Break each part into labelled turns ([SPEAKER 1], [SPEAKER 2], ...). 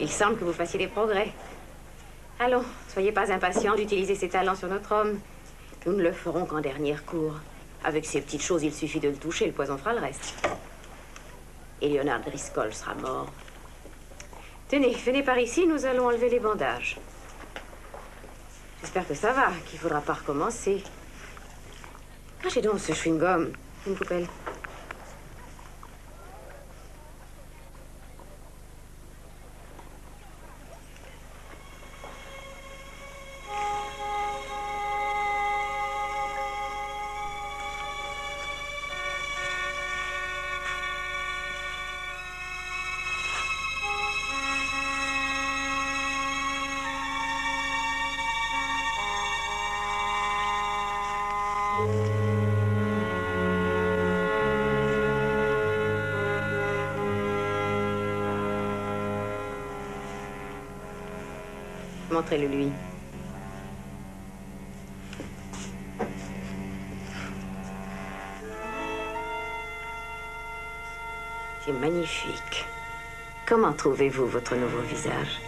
[SPEAKER 1] Il semble que vous fassiez des progrès. Allons, soyez pas impatients d'utiliser ces talents sur notre homme. Nous ne le ferons qu'en dernier recours. Avec ces petites choses, il suffit de le toucher, le poison fera le reste. Et Leonard Driscoll sera mort. Tenez, venez par ici, nous allons enlever les bandages. J'espère que ça va, qu'il ne faudra pas recommencer. Cachez donc ce chewing-gum, une poubelle. Montrez-le lui. C'est magnifique. Comment trouvez-vous votre nouveau visage?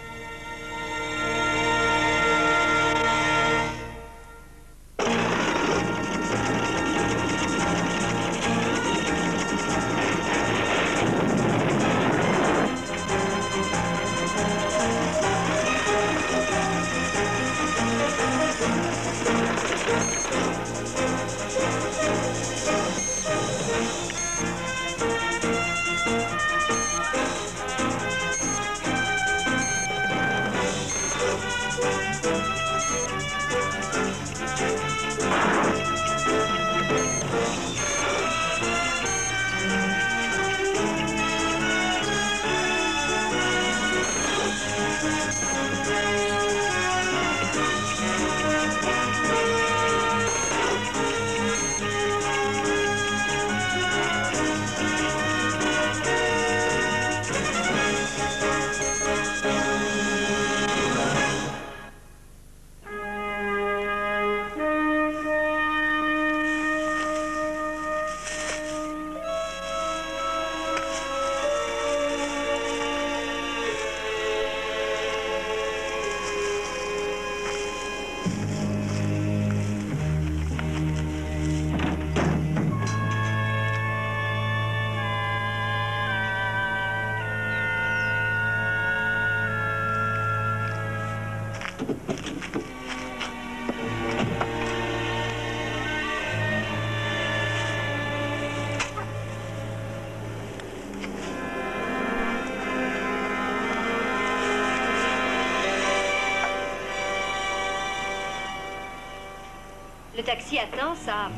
[SPEAKER 2] Le taxi attend, ça.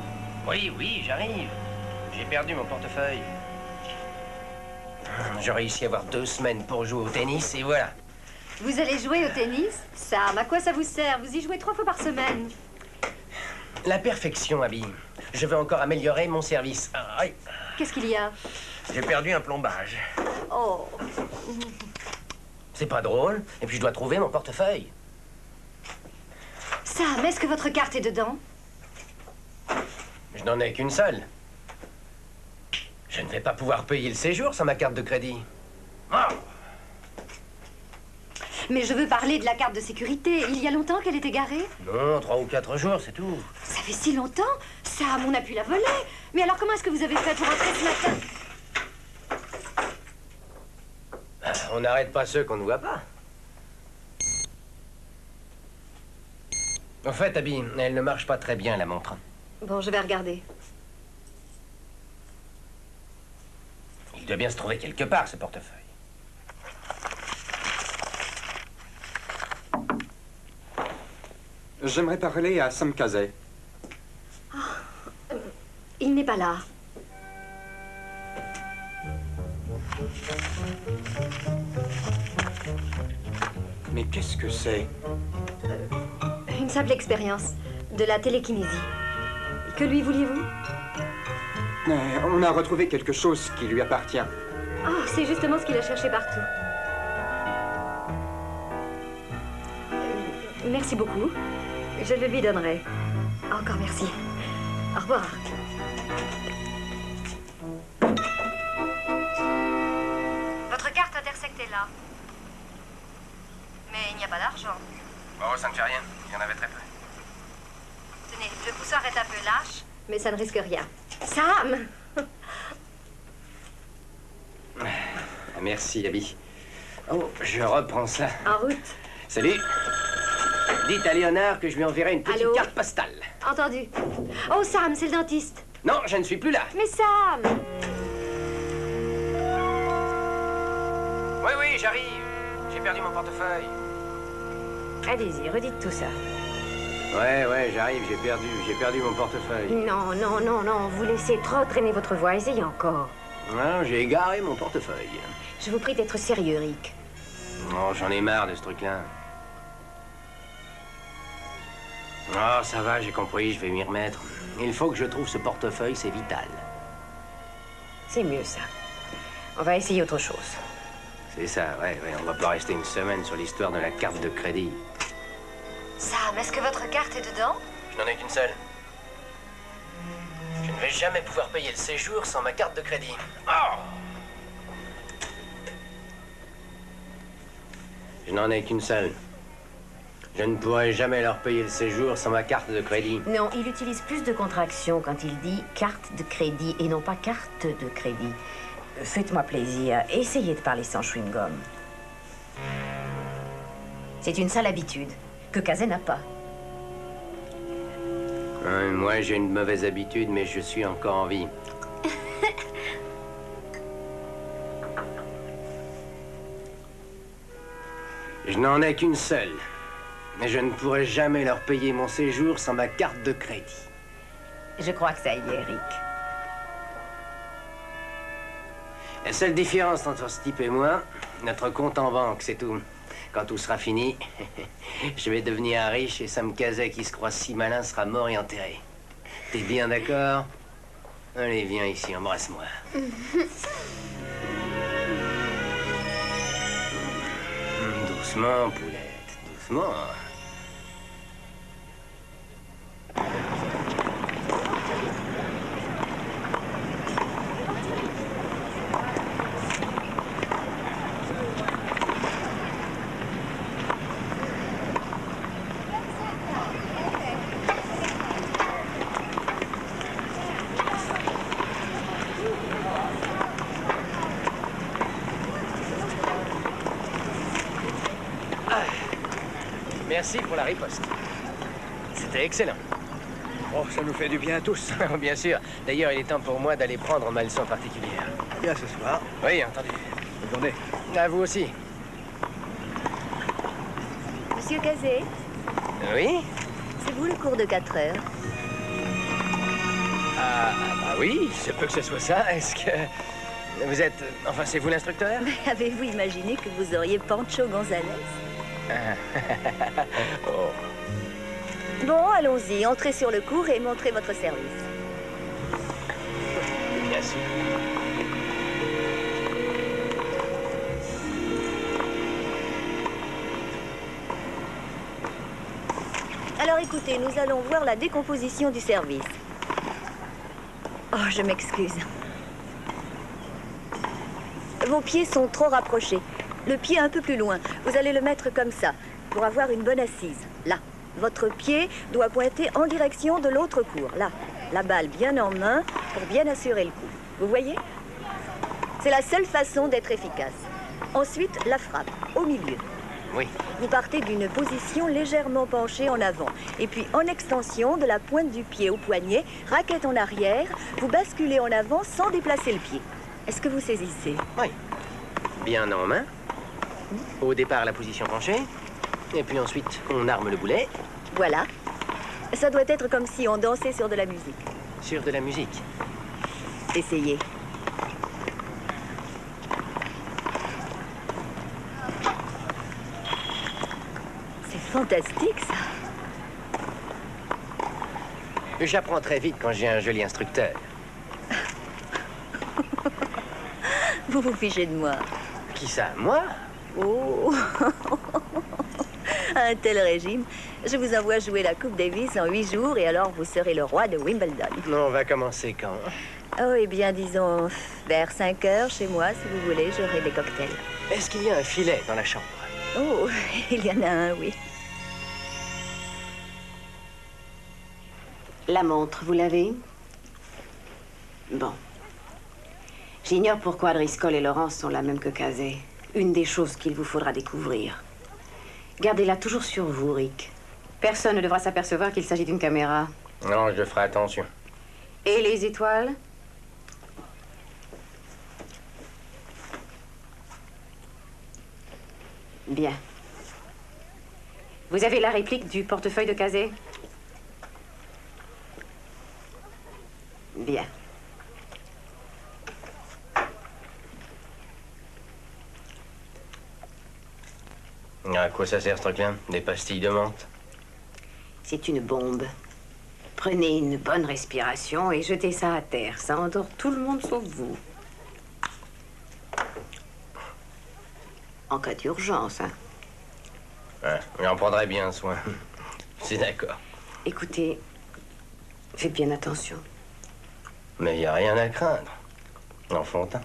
[SPEAKER 3] Oui, oui, j'arrive. J'ai perdu mon portefeuille. J'ai réussi à avoir 2 semaines pour jouer au tennis et voilà.
[SPEAKER 2] Vous allez jouer au tennis? Sam, à quoi ça vous sert? Vous y jouez 3 fois par semaine.
[SPEAKER 3] La perfection, Abby. Je veux encore améliorer mon service. Aïe.
[SPEAKER 2] Qu'est-ce qu'il y a?
[SPEAKER 3] J'ai perdu un plombage.
[SPEAKER 2] Oh.
[SPEAKER 3] C'est pas drôle. Et puis je dois trouver mon portefeuille.
[SPEAKER 2] Sam, est-ce que votre carte est dedans?
[SPEAKER 3] Je n'en ai qu'une seule. Je ne vais pas pouvoir payer le séjour sans ma carte de crédit. Ah!
[SPEAKER 2] Mais je veux parler de la carte de sécurité. Il y a longtemps qu'elle est égarée?
[SPEAKER 3] Non, 3 ou 4 jours, c'est tout.
[SPEAKER 2] Ça fait si longtemps? Sam, on a pu la voler. Mais alors comment est-ce que vous avez fait pour entrer ce matin?
[SPEAKER 3] On n'arrête pas ceux qu'on ne voit pas. En fait, Abby, elle ne marche pas très bien, la montre.
[SPEAKER 2] Bon, je vais regarder.
[SPEAKER 3] Il doit bien se trouver quelque part, ce portefeuille.
[SPEAKER 4] J'aimerais parler à Sam Casey.
[SPEAKER 2] Oh, il n'est pas là.
[SPEAKER 4] Mais qu'est-ce que c'est?
[SPEAKER 2] Une simple expérience. De la télékinésie. Que lui vouliez-vous?
[SPEAKER 4] On a retrouvé quelque chose qui lui appartient.
[SPEAKER 2] Oh, c'est justement ce qu'il a cherché partout. Merci beaucoup. Je le lui donnerai. Encore merci. Au revoir. Votre carte intersecte est là. Mais il n'y a pas d'argent.
[SPEAKER 3] Bon, ça ne fait rien. Il y en avait très peu.
[SPEAKER 2] Tenez, je vous arrête un peu lâche, mais ça ne risque rien.
[SPEAKER 1] Sam!
[SPEAKER 3] Merci, Abby. Oh, je reprends ça.
[SPEAKER 1] En route.
[SPEAKER 3] Salut. Dites à Léonard que je lui enverrai une petite
[SPEAKER 1] Allô?
[SPEAKER 3] carte postale.
[SPEAKER 1] Entendu. Oh, Sam, c'est le dentiste.
[SPEAKER 3] Non, je ne suis plus là.
[SPEAKER 1] Mais Sam!
[SPEAKER 3] Oui, oui, j'arrive. J'ai perdu mon portefeuille.
[SPEAKER 1] Allez-y, redites tout ça.
[SPEAKER 3] Ouais, j'arrive, j'ai perdu mon portefeuille.
[SPEAKER 1] Non, non, non, non, vous laissez trop traîner votre voix. Essayez encore.
[SPEAKER 3] Non, j'ai égaré mon portefeuille.
[SPEAKER 1] Je vous prie d'être sérieux, Rick.
[SPEAKER 3] Oh, j'en ai marre de ce truc-là. Oh, ça va, j'ai compris, je vais m'y remettre. Il faut que je trouve ce portefeuille, c'est vital.
[SPEAKER 1] C'est mieux, ça. On va essayer autre chose.
[SPEAKER 3] C'est ça, ouais, on va pas rester une semaine sur l'histoire de la carte de crédit.
[SPEAKER 2] Sam, est-ce que votre carte est dedans?
[SPEAKER 3] Je n'en ai qu'une seule. Je ne vais jamais pouvoir payer le séjour sans ma carte de crédit. Oh! Je n'en ai qu'une seule. Je ne pourrai jamais leur payer le séjour sans ma carte de crédit.
[SPEAKER 1] Non, il utilise plus de contractions quand il dit carte de crédit et non pas carte de crédit. Faites-moi plaisir, essayez de parler sans chewing-gum. C'est une sale habitude que Kazé n'a pas.
[SPEAKER 3] Moi, j'ai une mauvaise habitude, mais je suis encore en vie. Je n'en ai qu'une seule. Mais je ne pourrai jamais leur payer mon séjour sans ma carte de crédit.
[SPEAKER 1] Je crois que ça y est, Rick.
[SPEAKER 3] La seule différence entre ce type et moi, notre compte en banque, c'est tout. Quand tout sera fini, je vais devenir riche et Sam Kazé qui se croit si malin sera mort et enterré. T'es bien d'accord? Allez, viens ici, embrasse-moi. Doucement, poulette, doucement. Merci pour la riposte. C'était excellent.
[SPEAKER 4] Oh, ça nous fait du bien à tous.
[SPEAKER 3] Bien sûr. D'ailleurs, il est temps pour moi d'aller prendre ma leçon particulière.
[SPEAKER 4] Bien ce soir.
[SPEAKER 3] Oui, entendu.
[SPEAKER 4] Bonne journée.
[SPEAKER 3] À vous aussi.
[SPEAKER 2] Monsieur Kazé,
[SPEAKER 3] Oui?
[SPEAKER 2] c'est vous le cours de 4 heures?
[SPEAKER 3] Bah oui, je peux que ce soit ça. Est-ce que... Vous êtes... Enfin, c'est vous l'instructeur?
[SPEAKER 2] Avez-vous imaginé que vous auriez Pancho González?
[SPEAKER 3] Oh.
[SPEAKER 2] Bon, allons-y, entrez sur le cours et montrez votre service.
[SPEAKER 3] Bien sûr.
[SPEAKER 2] Alors écoutez, nous allons voir la décomposition du service. Oh, je m'excuse. Vos pieds sont trop rapprochés. Le pied un peu plus loin. Vous allez le mettre comme ça, pour avoir une bonne assise. Là. Votre pied doit pointer en direction de l'autre cour. Là. La balle bien en main pour bien assurer le coup. Vous voyez? C'est la seule façon d'être efficace. Ensuite, la frappe, au milieu.
[SPEAKER 3] Oui.
[SPEAKER 2] Vous partez d'une position légèrement penchée en avant. Et puis, en extension, de la pointe du pied au poignet, raquette en arrière, vous basculez en avant sans déplacer le pied. Est-ce que vous saisissez?
[SPEAKER 3] Oui. Bien en main. Au départ, la position penchée. Et puis ensuite, on arme le boulet.
[SPEAKER 2] Voilà. Ça doit être comme si on dansait sur de la musique.
[SPEAKER 3] Sur de la musique.
[SPEAKER 2] Essayez. C'est fantastique, ça.
[SPEAKER 3] J'apprends très vite quand j'ai un joli instructeur.
[SPEAKER 2] Vous vous fichez de moi.
[SPEAKER 3] Qui ça? Moi?
[SPEAKER 2] Oh. À un tel régime, je vous envoie jouer la Coupe Davis en 8 jours et alors vous serez le roi de Wimbledon.
[SPEAKER 3] On va commencer quand?
[SPEAKER 2] Oh, eh bien, disons, vers 5 heures, chez moi, si vous voulez, j'aurai des cocktails.
[SPEAKER 3] Est-ce qu'il y a un filet dans la chambre?
[SPEAKER 2] Oh, il y en a un, oui.
[SPEAKER 1] La montre, vous l'avez? Bon. J'ignore pourquoi Driscoll et Lawrence sont la même que Casey. Une des choses qu'il vous faudra découvrir. Gardez-la toujours sur vous, Rick. Personne ne devra s'apercevoir qu'il s'agit d'une caméra.
[SPEAKER 3] Non, je ferai attention.
[SPEAKER 1] Et les étoiles? Bien. Vous avez la réplique du portefeuille de Casey? Bien.
[SPEAKER 3] À quoi ça sert, ce truc-là? Des pastilles de menthe?
[SPEAKER 1] C'est une bombe. Prenez une bonne respiration et jetez ça à terre. Ça endort tout le monde sauf vous. En cas d'urgence, hein.
[SPEAKER 3] Ouais, j'en prendrai bien soin. C'est d'accord.
[SPEAKER 1] Écoutez, faites bien attention.
[SPEAKER 3] Mais il n'y a rien à craindre. Enfantin.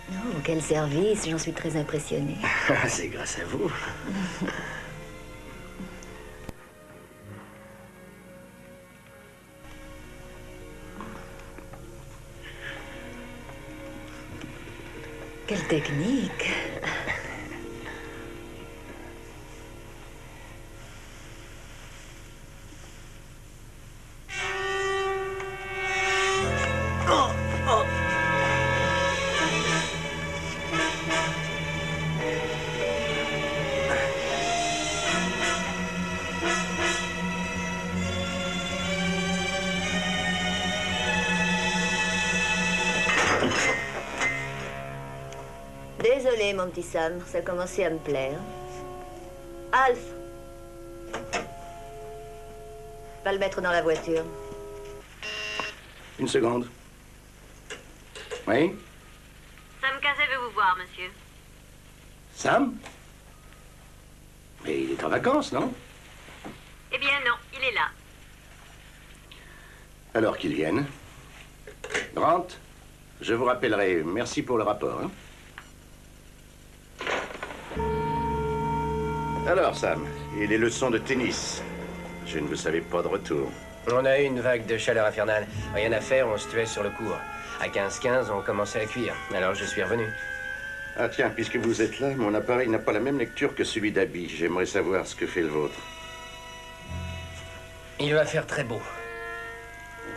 [SPEAKER 2] Oh, quel service, j'en suis très impressionnée.
[SPEAKER 3] C'est grâce à vous.
[SPEAKER 2] Quelle technique. Désolée, mon petit Sam, ça commençait à me plaire. Alf! Va le mettre dans la voiture.
[SPEAKER 5] Une seconde. Oui?
[SPEAKER 6] Sam Casey veut vous voir, monsieur.
[SPEAKER 5] Sam? Mais il est en vacances, non?
[SPEAKER 6] Eh bien, non, il est là.
[SPEAKER 5] Alors qu'il vienne. Grant, je vous rappellerai. Merci pour le rapport. Hein? Alors, Sam, et les leçons de tennis? Je ne vous savais pas de retour.
[SPEAKER 3] On a eu une vague de chaleur infernale. Rien à faire, on se tuait sur le court. À 15-15, on commençait à cuire. Alors je suis revenu.
[SPEAKER 5] Ah tiens, puisque vous êtes là, mon appareil n'a pas la même lecture que celui d'Abby. J'aimerais savoir ce que fait le vôtre.
[SPEAKER 3] Il va faire très beau.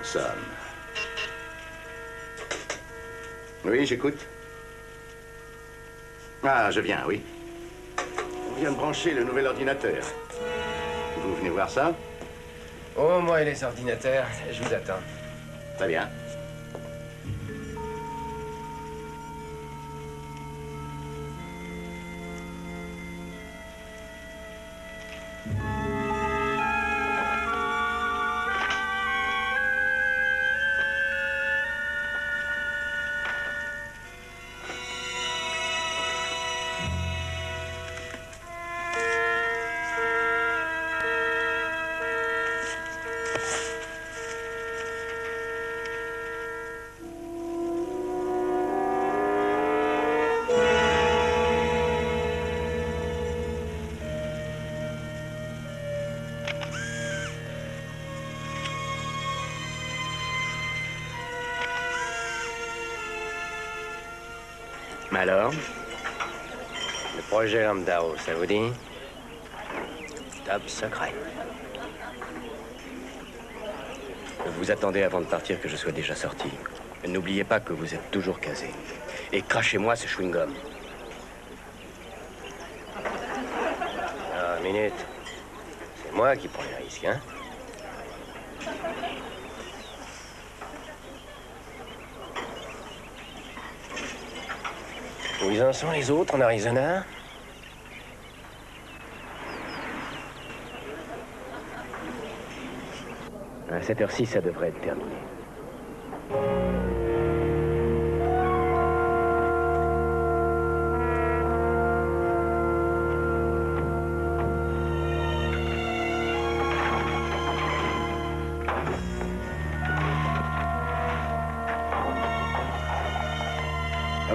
[SPEAKER 5] Sam. Oui, j'écoute. Ah, je viens, oui. On vient de brancher le nouvel ordinateur. Vous venez voir ça?
[SPEAKER 3] Oh, moi et les ordinateurs, je vous attends.
[SPEAKER 5] Très bien.
[SPEAKER 3] Alors? Le projet Lambdao, ça vous dit? Top secret.
[SPEAKER 7] Vous attendez avant de partir que je sois déjà sorti. N'oubliez pas que vous êtes toujours casé. Et crachez-moi ce chewing-gum.
[SPEAKER 3] Ah, minute. C'est moi qui prends les risques, hein? Où ils en sont les autres en Arizona?
[SPEAKER 7] À cette heure-ci, ça devrait être terminé.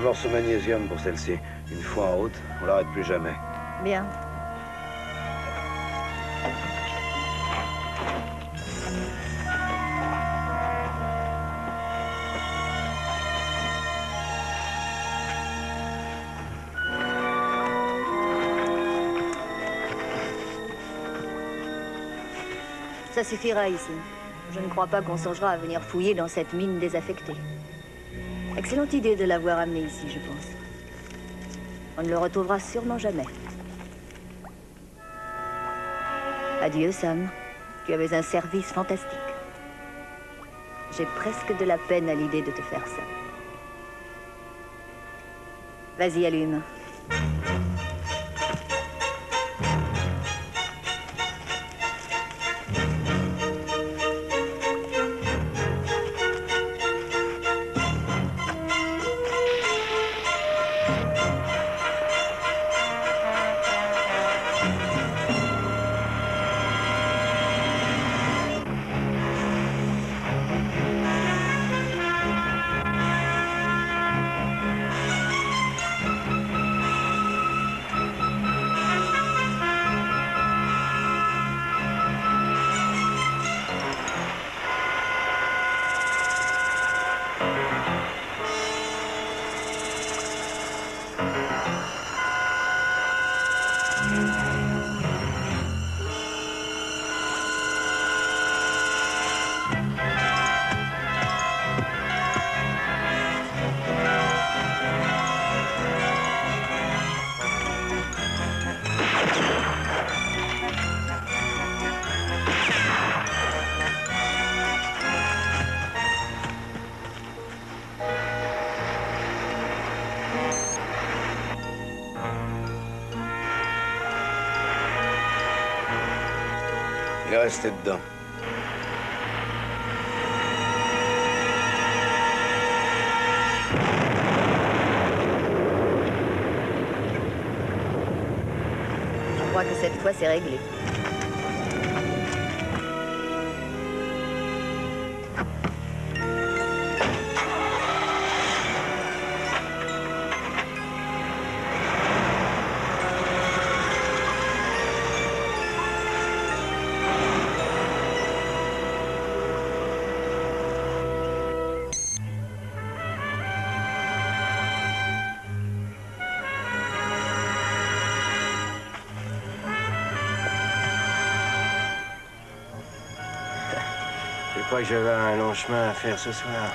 [SPEAKER 8] morceau magnésium pour celle-ci. Une fois en route, on l'arrête plus jamais.
[SPEAKER 2] Bien. Ça suffira ici. Je ne crois pas qu'on songera à venir fouiller dans cette mine désaffectée. Excellente idée de l'avoir amené ici, je pense. On ne le retrouvera sûrement jamais. Adieu, Sam. Tu avais un service fantastique. J'ai presque de la peine à l'idée de te faire ça. Vas-y, allume.
[SPEAKER 8] Il est resté dedans.
[SPEAKER 2] Je crois que cette fois, c'est réglé.
[SPEAKER 3] Je crois que j'avais un long chemin à faire ce soir.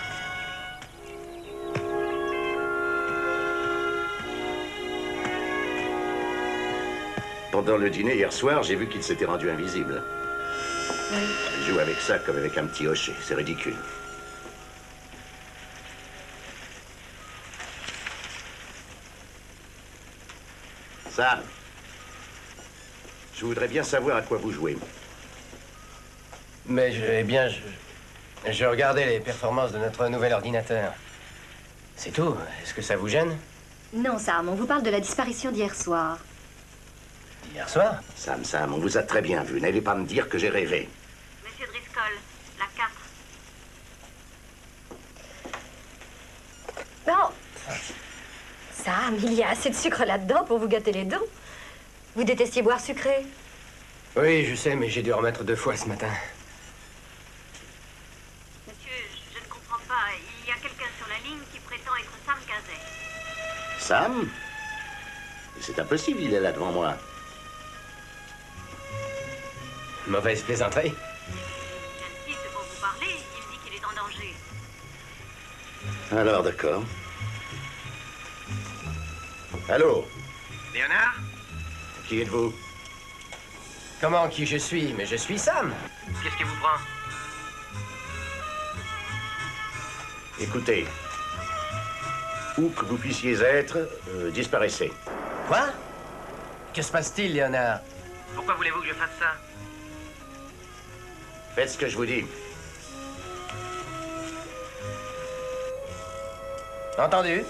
[SPEAKER 5] Pendant le dîner hier soir, j'ai vu qu'il s'était rendu invisible. Il joue avec ça comme avec un petit hochet. C'est ridicule. Sam, je voudrais bien savoir à quoi vous jouez.
[SPEAKER 3] Mais je regardais les performances de notre nouvel ordinateur. C'est tout. Est-ce que ça vous gêne?
[SPEAKER 9] Non, Sam, on vous parle de la disparition d'hier soir.
[SPEAKER 3] D'hier soir?
[SPEAKER 5] Sam, on vous a très bien vu. N'allez pas me dire que j'ai rêvé.
[SPEAKER 6] Monsieur Driscoll, la 4.
[SPEAKER 9] Non. Sam, il y a assez de sucre là-dedans pour vous gâter les dents. Vous détestiez boire sucré?
[SPEAKER 3] Oui, je sais, mais j'ai dû remettre 2 fois ce matin.
[SPEAKER 6] Monsieur, je ne comprends pas. Il y a quelqu'un sur la ligne qui prétend être Sam Cazet.
[SPEAKER 5] Sam? C'est impossible, il est là devant moi.
[SPEAKER 3] Mauvaise plaisanterie.
[SPEAKER 6] J'insiste pour vous parler. Il me dit qu'il est en danger.
[SPEAKER 5] Alors, d'accord. Allô?
[SPEAKER 3] Léonard?
[SPEAKER 5] Qui êtes-vous?
[SPEAKER 3] Comment qui je suis? Mais je suis Sam. Qu'est-ce qui vous prend?
[SPEAKER 5] Écoutez, où que vous puissiez être, disparaissez.
[SPEAKER 3] Quoi? Que se passe-t-il, Léonard?
[SPEAKER 10] Pourquoi voulez-vous que je fasse ça?
[SPEAKER 5] Faites ce que je vous dis.
[SPEAKER 3] Entendu?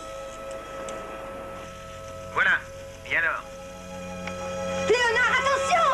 [SPEAKER 10] Voilà. Et alors?
[SPEAKER 9] Léonard, attention!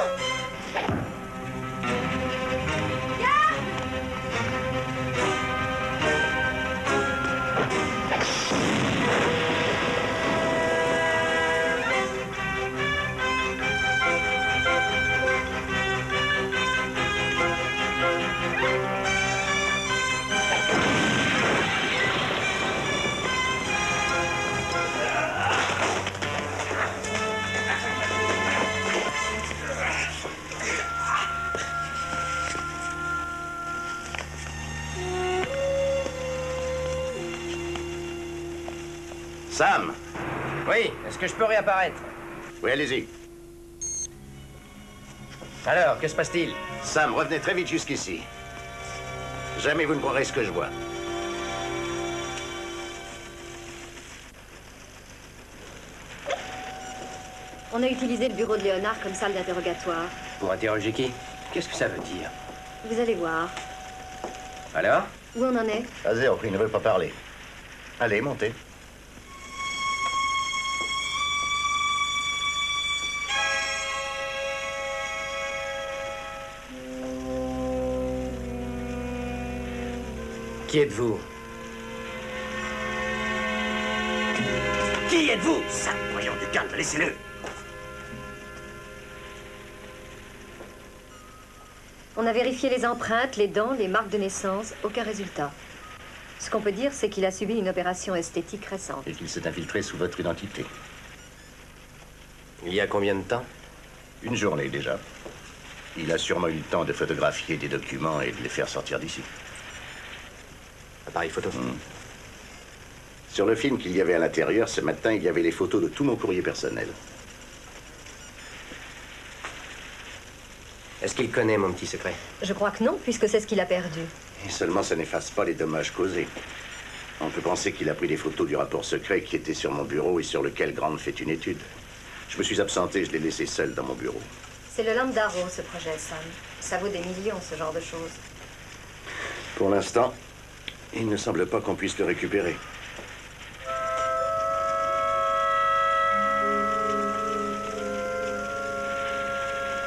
[SPEAKER 5] Sam!
[SPEAKER 3] Oui, est-ce que je peux réapparaître?
[SPEAKER 5] Oui, allez-y.
[SPEAKER 3] Alors, que se passe-t-il?
[SPEAKER 5] Sam, revenez très vite jusqu'ici. Jamais vous ne croirez ce que je vois.
[SPEAKER 9] On a utilisé le bureau de Léonard comme salle d'interrogatoire.
[SPEAKER 3] Pour interroger qui? Qu'est-ce que ça veut dire?
[SPEAKER 9] Vous allez voir.
[SPEAKER 3] Alors?
[SPEAKER 9] Où on en est?
[SPEAKER 5] À zéro, il ne veut pas parler. Allez, montez.
[SPEAKER 3] Qui êtes-vous?
[SPEAKER 11] Qui êtes-vous? Ça, voyons du calme, laissez-le.
[SPEAKER 9] On a vérifié les empreintes, les dents, les marques de naissance. Aucun résultat. Ce qu'on peut dire, c'est qu'il a subi une opération esthétique récente.
[SPEAKER 5] Et qu'il s'est infiltré sous votre identité.
[SPEAKER 3] Il y a combien de temps?
[SPEAKER 5] Une journée déjà. Il a sûrement eu le temps de photographier des documents et de les faire sortir d'ici.
[SPEAKER 3] Appareil photo.
[SPEAKER 5] Sur le film qu'il y avait à l'intérieur, ce matin, il y avait les photos de tout mon courrier personnel.
[SPEAKER 3] Est-ce qu'il connaît mon petit secret?
[SPEAKER 9] Je crois que non, puisque c'est ce qu'il a perdu.
[SPEAKER 5] Et seulement, ça n'efface pas les dommages causés. On peut penser qu'il a pris des photos du rapport secret qui était sur mon bureau et sur lequel Grant fait une étude. Je me suis absenté, je l'ai laissé seul dans mon bureau.
[SPEAKER 9] C'est le Lambdaro, ce projet, Sam. Ça vaut des millions, ce genre de choses.
[SPEAKER 5] Pour l'instant, il ne semble pas qu'on puisse le récupérer.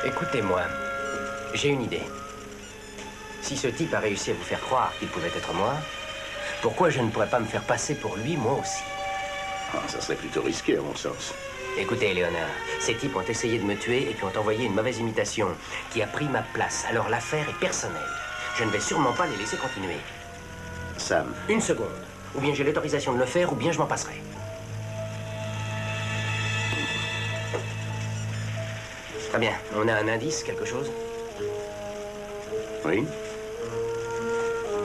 [SPEAKER 3] Écoutez-moi, j'ai une idée. Si ce type a réussi à vous faire croire qu'il pouvait être moi, pourquoi je ne pourrais pas me faire passer pour lui, moi aussi?
[SPEAKER 5] Ah, ça serait plutôt risqué, à mon sens.
[SPEAKER 3] Écoutez, Léonard, ces types ont essayé de me tuer et puis ont envoyé une mauvaise imitation qui a pris ma place. Alors l'affaire est personnelle. Je ne vais sûrement pas les laisser continuer.
[SPEAKER 5] Sam.
[SPEAKER 3] Une seconde. Ou bien j'ai l'autorisation de le faire, ou bien je m'en passerai. Très bien. On a un indice, quelque chose?
[SPEAKER 5] Oui.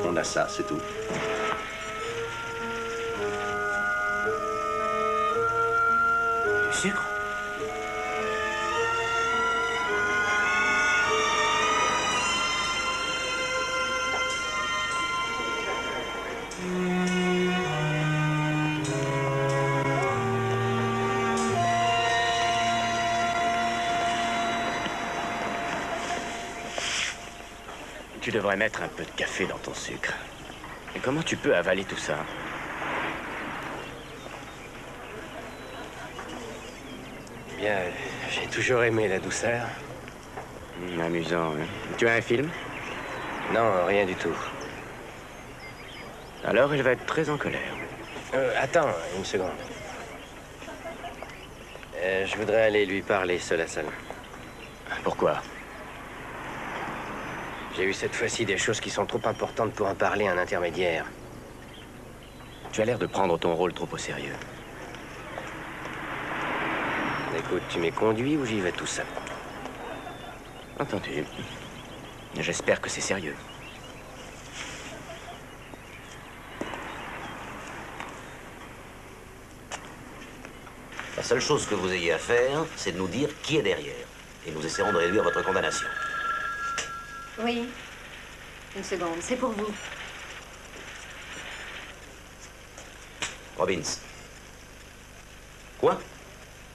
[SPEAKER 5] On a ça, c'est tout.
[SPEAKER 3] Du sucre?
[SPEAKER 7] Tu devrais mettre un peu de café dans ton sucre. Et comment tu peux avaler tout ça?
[SPEAKER 3] Bien, j'ai toujours aimé la douceur.
[SPEAKER 7] Amusant, hein. Tu as un film?
[SPEAKER 3] Non, rien du tout.
[SPEAKER 7] Alors, il va être très en colère.
[SPEAKER 3] Attends, une seconde. Je voudrais aller lui parler seul à seul.
[SPEAKER 7] Pourquoi?
[SPEAKER 3] J'ai eu cette fois-ci des choses qui sont trop importantes pour en parler à un intermédiaire.
[SPEAKER 7] Tu as l'air de prendre ton rôle trop au sérieux.
[SPEAKER 3] Écoute, tu m'es conduit ou j'y vais tout seul?
[SPEAKER 7] Entendu. J'espère que c'est sérieux.
[SPEAKER 11] La seule chose que vous ayez à faire, c'est de nous dire qui est derrière. Et nous essaierons de réduire votre condamnation.
[SPEAKER 9] Oui. Une seconde, c'est pour vous.
[SPEAKER 11] Robbins. Quoi?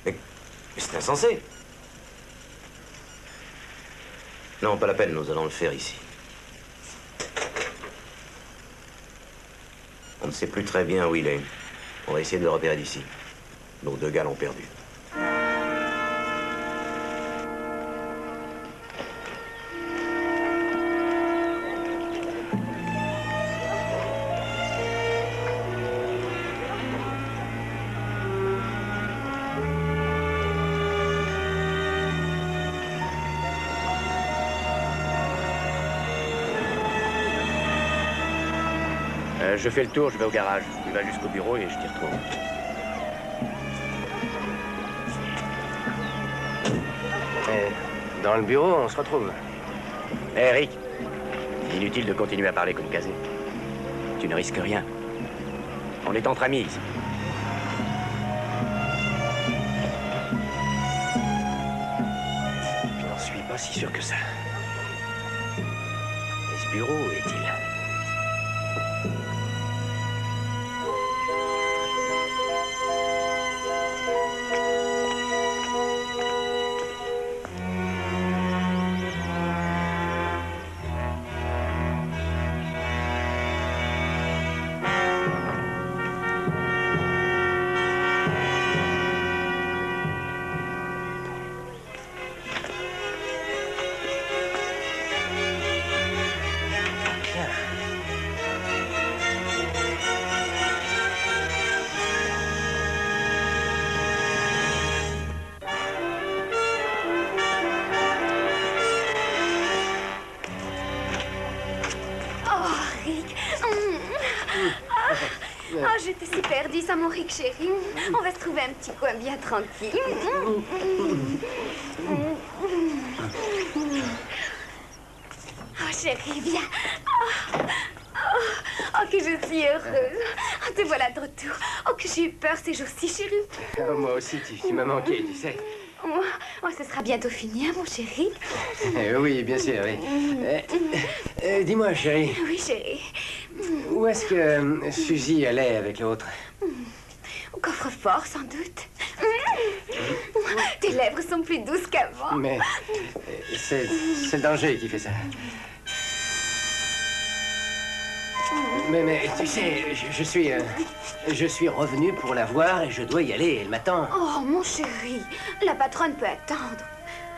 [SPEAKER 11] Mais c'est insensé. Non, pas la peine, nous allons le faire ici. On ne sait plus très bien où il est. On va essayer de le repérer d'ici. Nos deux gars l'ont perdu.
[SPEAKER 7] Je fais le tour, je vais au garage. Tu vas jusqu'au bureau et je t'y retrouve.
[SPEAKER 3] Dans le bureau, on se retrouve.
[SPEAKER 7] Hé, Rick. Inutile de continuer à parler comme casé. Tu ne risques rien. On est entre amis ici.
[SPEAKER 3] Pas si sûr que ça. Et ce bureau, où est-il?
[SPEAKER 12] Oh, j'étais si perdue sans mon Rick, chérie. On va se trouver un petit coin bien tranquille. Oh, chérie, viens. Oh, que je suis heureuse. Oh, te voilà de retour. Oh, que j'ai eu peur ces jours-ci, chérie.
[SPEAKER 3] Oh, moi aussi, tu m'as manqué, tu sais.
[SPEAKER 12] Oh, ce sera bientôt fini, hein, mon chéri.
[SPEAKER 3] Oui, bien sûr, oui. Dis-moi, chérie.
[SPEAKER 12] Oui, chérie.
[SPEAKER 3] Où est-ce que Suzy allait avec l'autre?
[SPEAKER 12] Au coffre-fort, sans doute. Tes lèvres sont plus douces qu'avant.
[SPEAKER 3] Mais c'est le danger qui fait ça. Mais tu sais, je suis revenu pour la voir et je dois y aller, elle m'attend.
[SPEAKER 12] Oh, mon chéri, la patronne peut attendre.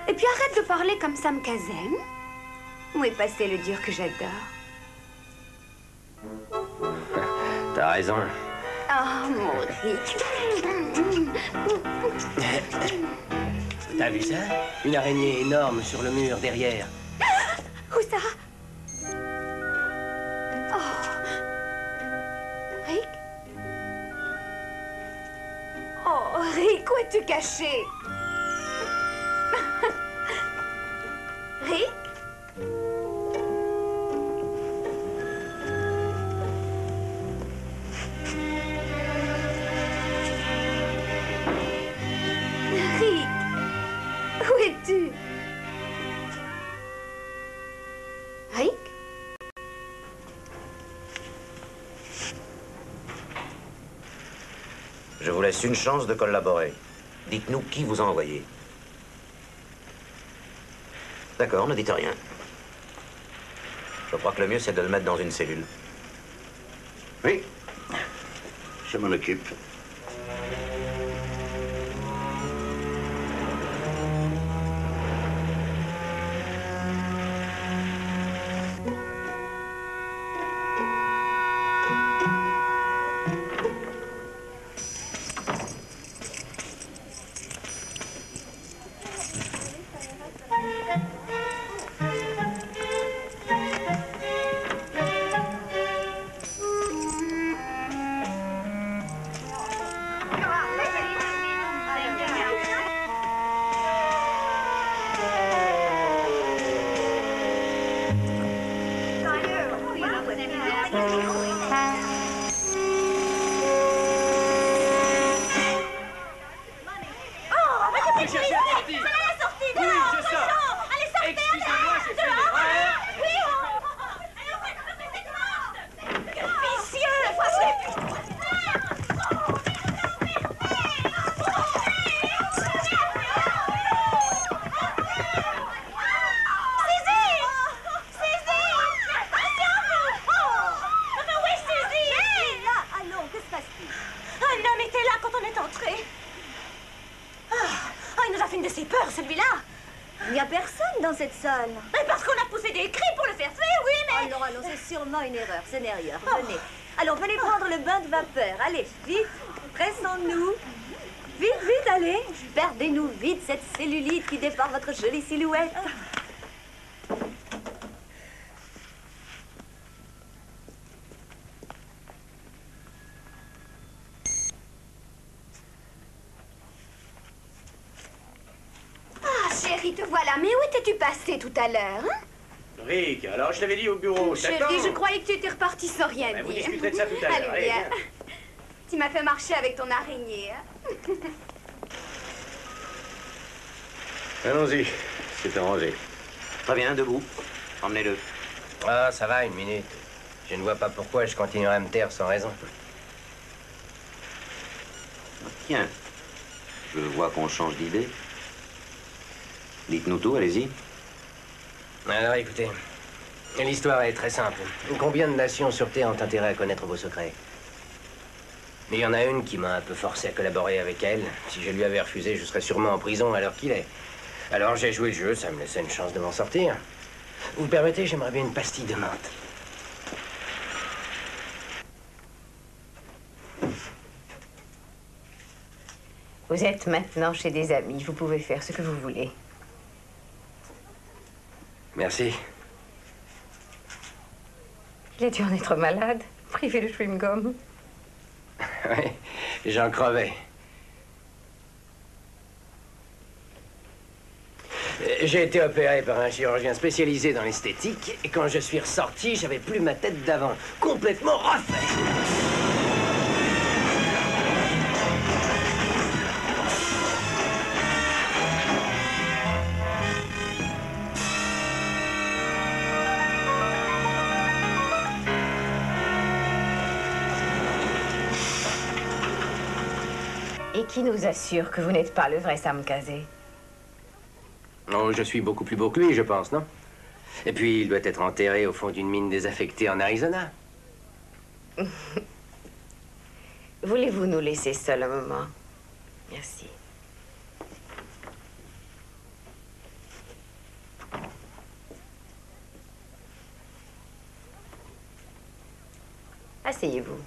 [SPEAKER 12] Et puis arrête de parler comme Sam Kazem. Où est passé le dur que j'adore?
[SPEAKER 3] T'as raison.
[SPEAKER 12] Oh, mon Rick.
[SPEAKER 3] T'as vu ça? Une araignée énorme sur le mur derrière.
[SPEAKER 12] Où ça? Oh. Rick? Oh, Rick, où es-tu caché? Rick? Rick, où es-tu? Rick?
[SPEAKER 11] Je vous laisse une chance de collaborer. Dites-nous qui vous a envoyé. D'accord, ne dites rien. Je crois que le mieux, c'est de le mettre dans une cellule.
[SPEAKER 5] Oui, je m'en occupe.
[SPEAKER 2] Mais parce qu'on a poussé des cris pour le faire tuer, oui, mais... Alors, allons, c'est sûrement une erreur, ce n'est rien. Venez. Allons, venez prendre le bain de vapeur. Allez, vite, pressons-nous. Vite, vite, allez. Perdez-nous vite cette cellulite qui défend votre jolie silhouette.
[SPEAKER 12] Chérie, te voilà. Mais où étais-tu passé tout à l'heure, hein?
[SPEAKER 7] Rick, alors je t'avais dit au bureau,
[SPEAKER 12] Chérie, je croyais que tu étais reparti sans rien dire.
[SPEAKER 7] Vous discuterez de ça tout à l'heure.
[SPEAKER 12] Allez, viens. Tu m'as fait marcher avec ton araignée, hein?
[SPEAKER 5] Allons-y.
[SPEAKER 11] C'est arrangé. Très bien, debout. Emmenez-le.
[SPEAKER 3] Ah, ça va, une minute. Je ne vois pas pourquoi je continuerai à me taire sans raison.
[SPEAKER 11] Tiens, je vois qu'on change d'idée. Dites-nous tout, allez-y.
[SPEAKER 3] Alors, écoutez, l'histoire est très simple. Combien de nations sur Terre ont intérêt à connaître vos secrets? Mais il y en a une qui m'a un peu forcé à collaborer avec elle. Si je lui avais refusé, je serais sûrement en prison à l'heure qu'il est. Alors j'ai joué le jeu, ça me laissait une chance de m'en sortir. Vous me permettez, j'aimerais bien une pastille de menthe.
[SPEAKER 1] Vous êtes maintenant chez des amis, vous pouvez faire ce que vous voulez.
[SPEAKER 3] Merci.
[SPEAKER 1] Il a dû en être malade, privé de chewing-gum.
[SPEAKER 3] Oui, j'en crevais. J'ai été opéré par un chirurgien spécialisé dans l'esthétique, et quand je suis ressorti, j'avais plus ma tête d'avant, complètement refaite.
[SPEAKER 1] Et qui nous assure que vous n'êtes pas le vrai Sam Casey?
[SPEAKER 3] Oh, je suis beaucoup plus beau que lui, je pense, non? Et puis, il doit être enterré au fond d'une mine désaffectée en Arizona.
[SPEAKER 1] Voulez-vous nous laisser seuls un moment? Merci. Asseyez-vous.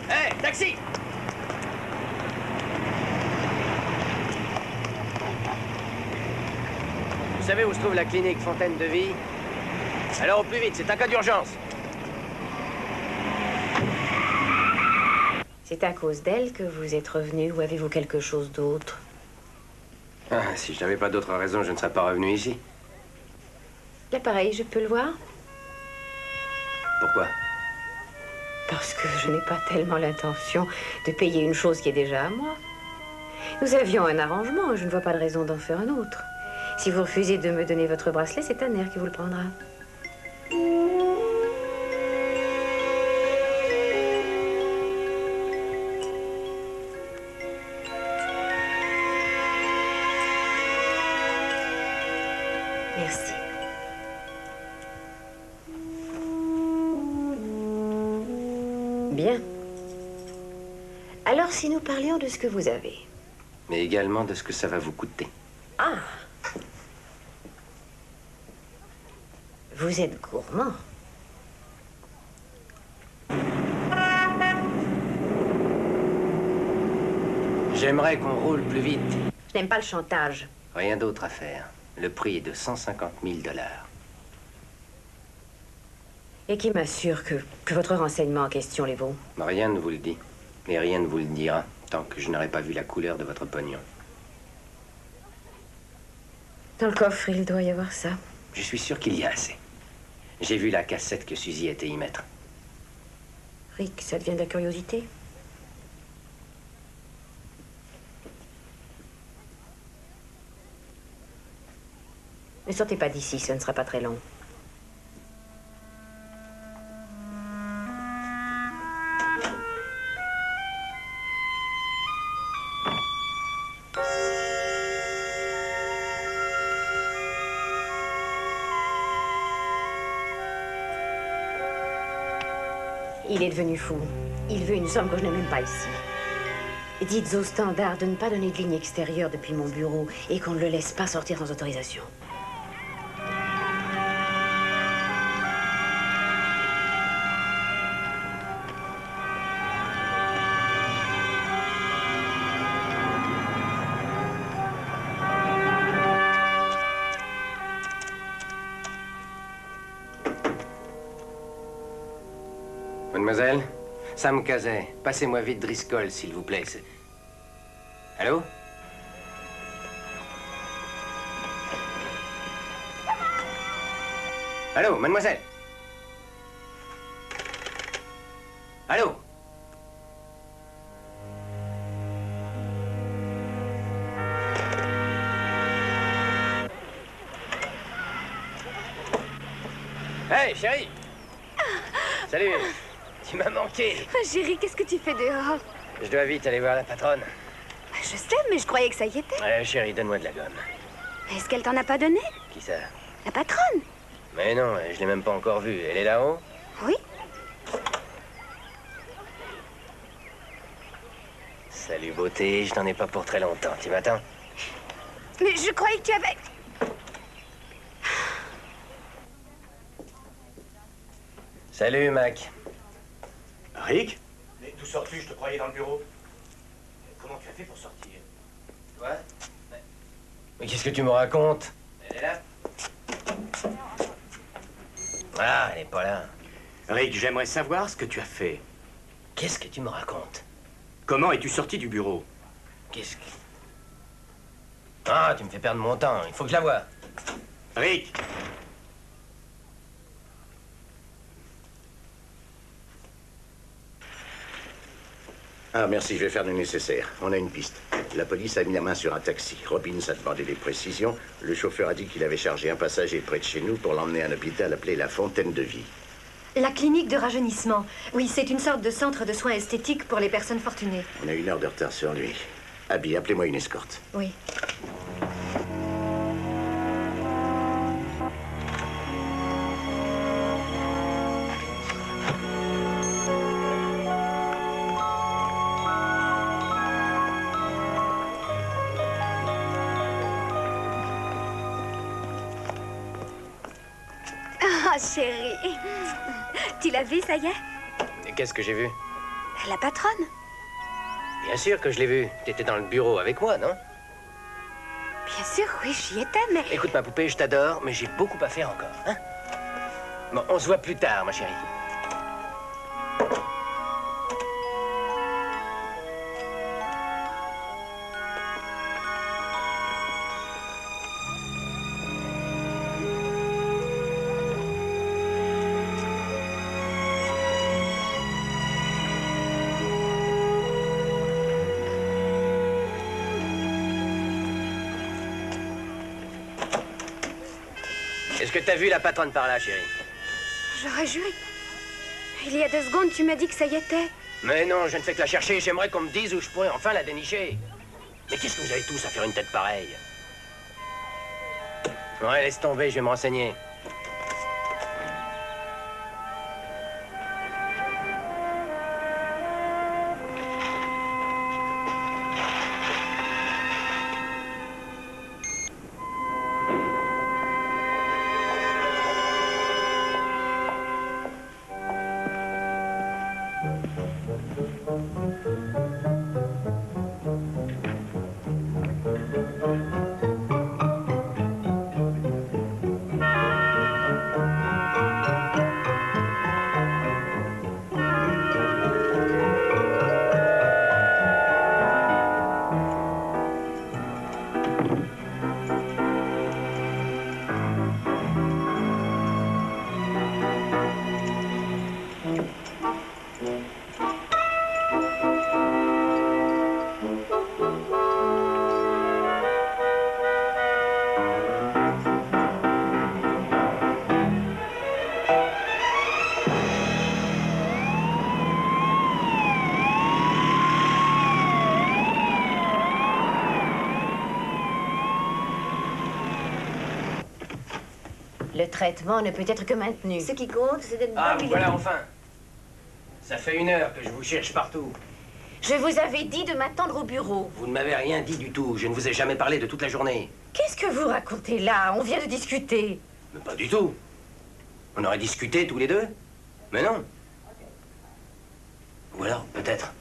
[SPEAKER 3] Hé, taxi! Vous savez où se trouve la clinique Fontaine de Vie? Alors au plus vite, c'est un cas d'urgence.
[SPEAKER 1] C'est à cause d'elle que vous êtes revenu ou avez-vous quelque chose d'autre?
[SPEAKER 3] Ah, si je n'avais pas d'autre raison, je ne serais pas revenu ici.
[SPEAKER 1] L'appareil, je peux le voir?
[SPEAKER 3] Pourquoi?
[SPEAKER 1] Parce que je n'ai pas tellement l'intention de payer une chose qui est déjà à moi. Nous avions un arrangement, je ne vois pas de raison d'en faire un autre. Si vous refusez de me donner votre bracelet, c'est Tanner qui vous le prendra. Merci. Bien. Alors, si nous parlions de ce que vous avez.
[SPEAKER 3] Mais également de ce que ça va vous coûter.
[SPEAKER 1] Ah! Vous êtes gourmand.
[SPEAKER 3] J'aimerais qu'on roule plus vite.
[SPEAKER 1] Je n'aime pas le chantage.
[SPEAKER 3] Rien d'autre à faire. Le prix est de 150 000 $.
[SPEAKER 1] Et qui m'assure que votre renseignement en question les vaut?
[SPEAKER 3] Rien ne vous le dit. Et rien ne vous le dira tant que je n'aurai pas vu la couleur de votre pognon.
[SPEAKER 1] Dans le coffre, il doit y avoir ça.
[SPEAKER 3] Je suis sûr qu'il y a assez. J'ai vu la cassette que Suzy était y mettre.
[SPEAKER 1] Rick, ça devient de la curiosité. Ne sortez pas d'ici, ce ne sera pas très long. Il est devenu fou. Il veut une somme que je n'ai même pas ici. Dites au standard de ne pas donner de ligne extérieure depuis mon bureau et qu'on ne le laisse pas sortir sans autorisation.
[SPEAKER 3] Mademoiselle, Sam Casey, passez-moi vite Driscoll, s'il vous plaît. Allô? Allô, mademoiselle? Allô? Hey, chérie! Salut! Tu m'as manqué!
[SPEAKER 12] Chérie, qu'est-ce que tu fais dehors?
[SPEAKER 3] Je dois vite aller voir la patronne.
[SPEAKER 12] Je sais, mais je croyais que ça y était.
[SPEAKER 3] Chérie, donne-moi de la gomme.
[SPEAKER 12] Est-ce qu'elle t'en a pas donné?
[SPEAKER 3] Qui ça?
[SPEAKER 12] La patronne?
[SPEAKER 3] Mais non, je l'ai même pas encore vue. Elle est là-haut?
[SPEAKER 12] Oui.
[SPEAKER 3] Salut, beauté. Je n'en ai pas pour très longtemps. Tu m'attends?
[SPEAKER 12] Mais je croyais que tu avais...
[SPEAKER 3] Salut, Mac.
[SPEAKER 7] Rick? Mais d'où sors-tu? Je te croyais dans le bureau. Comment tu as fait pour sortir?
[SPEAKER 3] Toi? Mais qu'est-ce que tu me racontes? Elle est là? Ah, elle est pas là.
[SPEAKER 7] Rick, j'aimerais savoir ce que tu as fait.
[SPEAKER 3] Qu'est-ce que tu me racontes?
[SPEAKER 7] Comment es-tu sorti du bureau?
[SPEAKER 3] Qu'est-ce que... Ah, tu me fais perdre mon temps. Il faut que je la voie.
[SPEAKER 7] Rick!
[SPEAKER 5] Ah, merci, je vais faire le nécessaire. On a une piste. La police a mis la main sur un taxi. Robbins a demandé des précisions. Le chauffeur a dit qu'il avait chargé un passager près de chez nous pour l'emmener à un hôpital appelé la Fontaine de Vie.
[SPEAKER 9] La clinique de rajeunissement. Oui, c'est une sorte de centre de soins esthétiques pour les personnes fortunées.
[SPEAKER 5] On a 1 heure de retard sur lui. Abby, appelez-moi une escorte.
[SPEAKER 9] Oui.
[SPEAKER 12] Oh, chérie. Tu l'as vu, ça y est?
[SPEAKER 3] Et qu'est-ce que j'ai vu?
[SPEAKER 12] La patronne.
[SPEAKER 3] Bien sûr que je l'ai vu. T'étais dans le bureau avec moi, non?
[SPEAKER 12] Bien sûr, oui, j'y étais, mais...
[SPEAKER 3] Écoute, ma poupée, je t'adore, mais j'ai beaucoup à faire encore, hein? Bon, on se voit plus tard, ma chérie. Est-ce que t'as vu la patronne par là, chérie?
[SPEAKER 12] J'aurais juré. Il y a 2 secondes, tu m'as dit que ça y était.
[SPEAKER 3] Mais non, je ne fais que la chercher. J'aimerais qu'on me dise où je pourrais enfin la dénicher. Mais qu'est-ce que vous avez tous à faire une tête pareille? Ouais, laisse tomber, je vais me renseigner.
[SPEAKER 1] Le traitement ne peut être que maintenu.
[SPEAKER 2] Ce qui compte, c'est d'être
[SPEAKER 3] Ah,
[SPEAKER 2] bonne
[SPEAKER 3] vous voilà enfin. Ça fait 1 heure que je vous cherche partout.
[SPEAKER 1] Je vous avais dit de m'attendre au bureau.
[SPEAKER 3] Vous ne m'avez rien dit du tout. Je ne vous ai jamais parlé de toute la journée.
[SPEAKER 1] Qu'est-ce que vous racontez là? On vient de discuter.
[SPEAKER 3] Mais pas du tout. On aurait discuté tous les deux. Mais non. Ou alors, peut-être...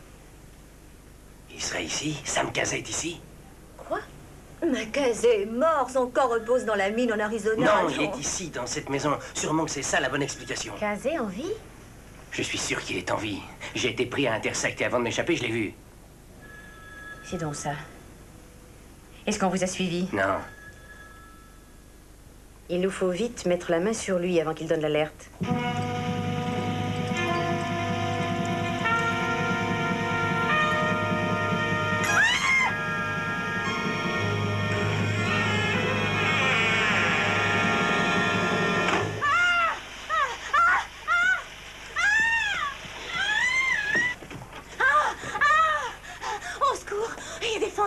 [SPEAKER 3] il serait ici. Sam Casey est ici.
[SPEAKER 2] Quoi? Macasé est mort, son corps repose dans la mine en Arizona.
[SPEAKER 3] Non, il est ici, dans cette maison. Sûrement que c'est ça la bonne explication.
[SPEAKER 1] Casey en vie?
[SPEAKER 3] Je suis sûr qu'il est en vie. J'ai été pris à Intersect et avant de m'échapper, je l'ai vu.
[SPEAKER 1] C'est donc ça. Est-ce qu'on vous a suivi?
[SPEAKER 3] Non.
[SPEAKER 1] Il nous faut vite mettre la main sur lui avant qu'il donne l'alerte.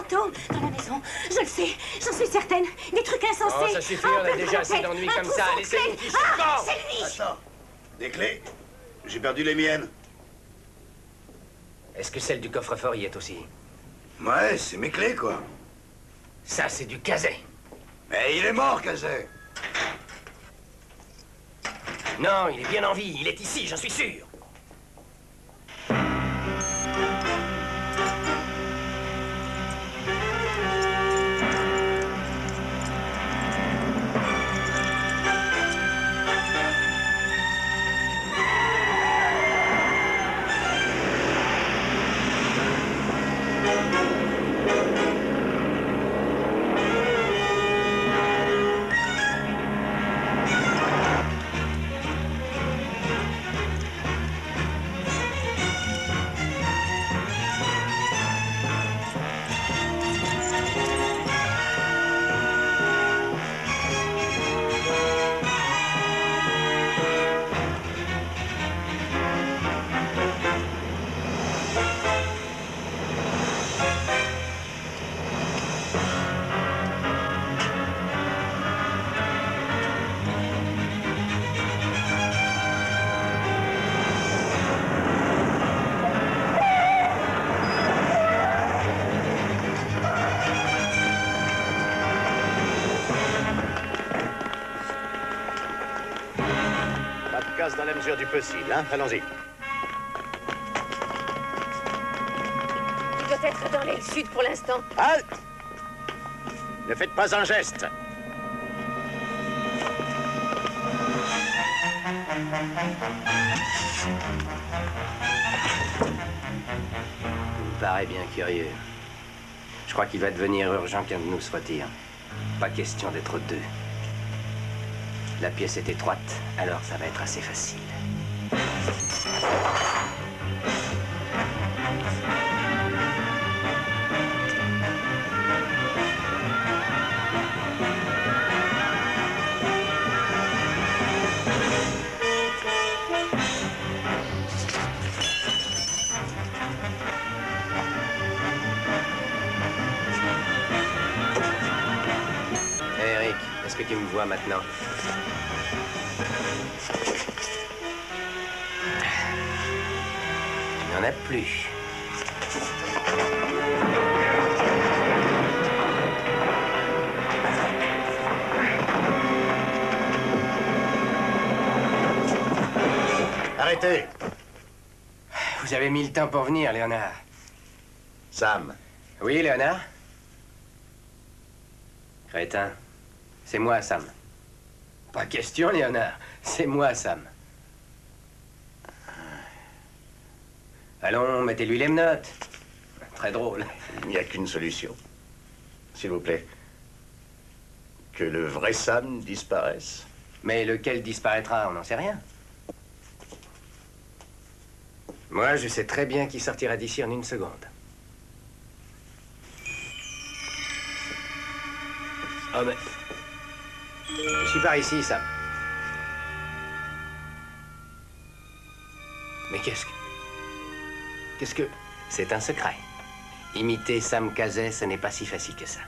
[SPEAKER 12] fantômes dans la maison. Je le sais, j'en suis certaine. Des trucs insensés.
[SPEAKER 3] Oh, ça suffit, on a déjà assez d'ennuis comme ça. Laissez-nous ficher le camp.
[SPEAKER 12] C'est lui.
[SPEAKER 13] Attends, des clés? J'ai perdu les miennes.
[SPEAKER 3] Est-ce que celle du coffre-fort y est aussi?
[SPEAKER 13] Ouais, c'est mes clés, quoi.
[SPEAKER 3] Ça, c'est du Cazet.
[SPEAKER 13] Mais il est mort, Cazet.
[SPEAKER 3] Non, il est bien en vie. Il est ici, j'en suis sûr.
[SPEAKER 5] Dans la mesure du possible, hein? Allons-y.
[SPEAKER 1] Il doit être dans l'aile sud pour l'instant.
[SPEAKER 5] Halte! Ne faites pas un geste.
[SPEAKER 3] Il me paraît bien curieux. Je crois qu'il va devenir urgent qu'un de nous se retire. Pas question d'être deux. La pièce est étroite, alors ça va être assez facile. Hey Eric, est-ce que tu me vois maintenant? Il n'y en a plus.
[SPEAKER 5] Arrêtez!
[SPEAKER 3] Vous avez mis le temps pour venir, Léonard.
[SPEAKER 5] Sam.
[SPEAKER 3] Oui, Léonard? Crétin. C'est moi, Sam. Pas question, Léonard. C'est moi, Sam. Allons, mettez-lui les menottes. Très drôle.
[SPEAKER 5] Il n'y a qu'une solution. S'il vous plaît. Que le vrai Sam disparaisse.
[SPEAKER 3] Mais lequel disparaîtra, on n'en sait rien. Moi, je sais très bien qui sortira d'ici en une seconde. Oh, mais... Je suis par ici, Sam. Mais qu'est-ce que... C'est un secret. Imiter Sam Cazet, ce n'est pas si facile que ça.